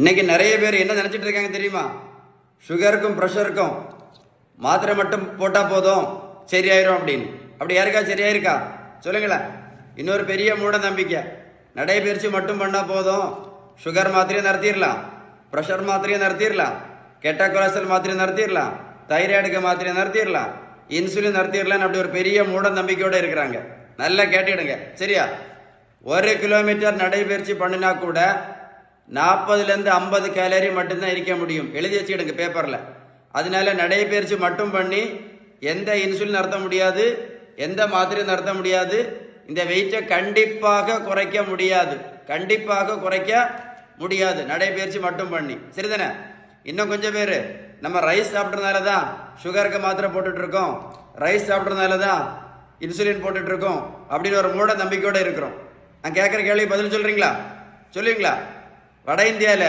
இன்னைக்கு நிறைய பேர் என்ன நினைச்சிட்டு இருக்காங்க தெரியுமா? சுகருக்கும் ப்ரெஷருக்கும் மாத்திரை மட்டும் போட்டால் போதும் சரியாயிரும் அப்படின்னு. அப்படி யாருக்கா சரியாயிருக்கா சொல்லுங்களேன். இன்னொரு பெரிய மூட நம்பிக்கை. நடைபயிற்சி மட்டும் பண்ணால் போதும், சுகர் மாத்திரையை நிறுத்திடலாம், ப்ரெஷர் மாத்திரையை நிறுத்திடலாம், கெட்ட கொலஸ்ட்ரால் மாத்திரையை நிறுத்திடலாம், தைராய்டுக்கு மாத்திரையை நிறுத்திடலாம், இன்சுலின் நிறுத்திடலாம். அப்படி ஒரு பெரிய மூட நம்பிக்கையோடு இருக்கிறாங்க. நல்லா கேட்டுடுங்க சரியா? 1 கிலோமீட்டர் நடைபயிற்சி பண்ணினா கூட 40லேருந்து 50 கேலரி மட்டும்தான் இருக்க முடியும். எழுதி வச்சுக்கிடுங்க பேப்பரில். அதனால நடைபயிற்சி மட்டும் பண்ணி எந்த இன்சுலின் நடத்த முடியாது, எந்த மாத்திரை நடத்த முடியாது, இந்த வெயிட்டை கண்டிப்பாக குறைக்க முடியாது. கண்டிப்பாக குறைக்க முடியாது நடைபயிற்சி மட்டும் பண்ணி. சரிதானே? இன்னும் கொஞ்சம் பேர் நம்ம ரைஸ் சாப்பிட்றதுனால தான் சுகருக்கு மாத்திரை போட்டுட்டு இருக்கோம், ரைஸ் சாப்பிட்றதுனால தான் இன்சுலின் போட்டுட்டு இருக்கோம் அப்படின்னு ஒரு மூட நம்பிக்கையோடு இருக்கிறோம். நான் கேட்குற கேள்வி பதில் சொல்கிறீங்களா? சொல்லுவீங்களா? வட இந்தியாவில்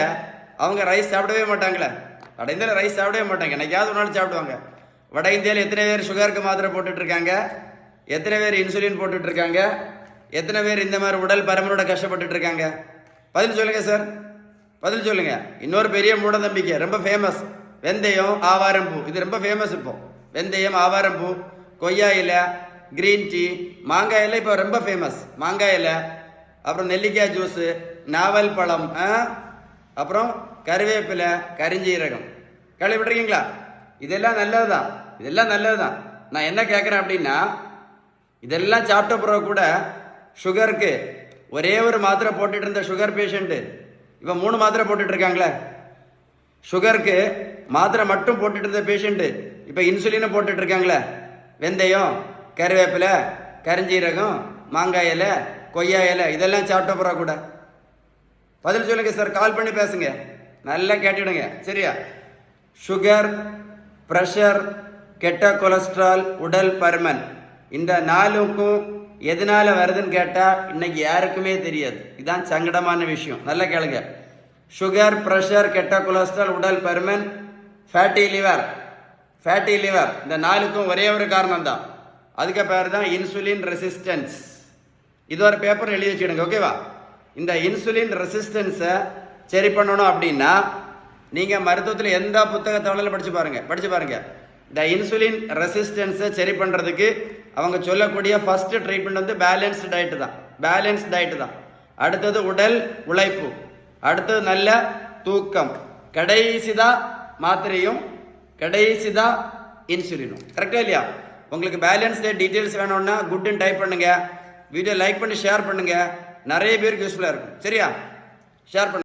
அவங்க ரைஸ் சாப்பிடவே மாட்டாங்களே. வட இந்தியாவில் ரைஸ் சாப்பிடவே மாட்டாங்க, என்னைக்காவது ஒரு நாள் சாப்பிடுவாங்க. வட இந்தியாவில் எத்தனை பேர் சுகருக்கு மாத்திரை போட்டுட்டு இருக்காங்க? எத்தனை பேர் இன்சுலின் போட்டுட்டு இருக்காங்க? எத்தனை பேர் இந்த மாதிரி உடல் பருமனோட கஷ்டப்பட்டுட்டு இருக்காங்க? பதில் சொல்லுங்க சார், பதில் சொல்லுங்க. இன்னொரு பெரிய மூட நம்பிக்கை ரொம்ப ஃபேமஸ், வெந்தயம் ஆவாரம்பூ. இது ரொம்ப ஃபேமஸ். இப்போ வெந்தயம் ஆவாரம்பூ, கொய்யா இலை, கிரீன் டீ, மாங்காய் இலை இப்போ ரொம்ப ஃபேமஸ். மாங்காய் இலை, அப்புறம் நெல்லிக்காய் ஜூஸு, நாவல் பழம், அப்புறம் கருவேப்பிலை, கரிஞ்சீரகம். கேள்விப்பட்டிருக்கீங்களா? இதெல்லாம் நல்லது தான், இதெல்லாம் நல்லது தான். நான் என்ன கேட்குறேன் அப்படின்னா, இதெல்லாம் சாப்பிட்ட பிறகு கூட சுகருக்கு ஒரே ஒரு மாத்திரை போட்டுட்டு இருந்த சுகர் பேஷண்ட்டு இப்போ 3 மாத்திரை போட்டுட்டு இருக்காங்களே. சுகருக்கு மாத்திரை மட்டும் போட்டுட்டு இருந்த பேஷண்ட்டு இப்போ இன்சுலினை போட்டுட்டு இருக்காங்களே. வெந்தயம், கருவேப்பிலை, கரிஞ்சீரகம், மாங்காய் இலை, கொய்யா இலை, இதெல்லாம் சாப்பிட்ட பிறகு கூட. பதில் சொல்லுங்க சார், கால் பண்ணி பேசுங்க, நல்லா கேட்டுடுங்க சரியா? சுகர், ப்ரெஷர், கெட்ட கொலஸ்ட்ரால், உடல் பருமன், இந்த 4க்கும் எதனால வருதுன்னு கேட்டால் இன்னைக்கு யாருக்குமே தெரியாது. இதுதான் சங்கடமான விஷயம். நல்லா கேளுங்க. சுகர், ப்ரெஷர், கெட்ட கொலஸ்ட்ரால், உடல் பருமன், ஃபேட்டி லிவர், ஃபேட்டி லிவர், இந்த 4க்கும் ஒரே ஒரு காரணம் தான். அதுக்கு பேர் தான் இன்சுலின் ரெசிஸ்டன்ஸ். இது ஒரு பேப்பர் எழுதி வச்சுடுங்க ஓகேவா? இந்த இன்சுலின் ரெசிஸ்டன்ஸை சரி பண்ணணும் அப்படின்னா நீங்கள் மருத்துவத்தில் எந்த புத்தகத்தாலும் படித்து பாருங்க. இந்த இன்சுலின் ரெசிஸ்டன்ஸை சரி பண்ணுறதுக்கு அவங்க சொல்லக்கூடிய ஃபர்ஸ்ட் ட்ரீட்மெண்ட் வந்து பேலன்ஸ்டு டயட்டு தான். பேலன்ஸ்டு டயட்டு தான். அடுத்தது உடல் உழைப்பு, அடுத்தது நல்ல தூக்கம், கடைசிதான் மாத்திரையும், கடைசிதான் இன்சுலினும். கரெக்டா இல்லையா? உங்களுக்கு பேலன்ஸ் டீட்டெயில்ஸ் வேணும்னா குட்னு டைப் பண்ணுங்க, வீடியோ லைக் பண்ணி ஷேர் பண்ணுங்க, நிறைய பேருக்கு யூஸ்ஃபுல்லாக இருக்கும் சரியா? ஷேர் பண்ணுங்க.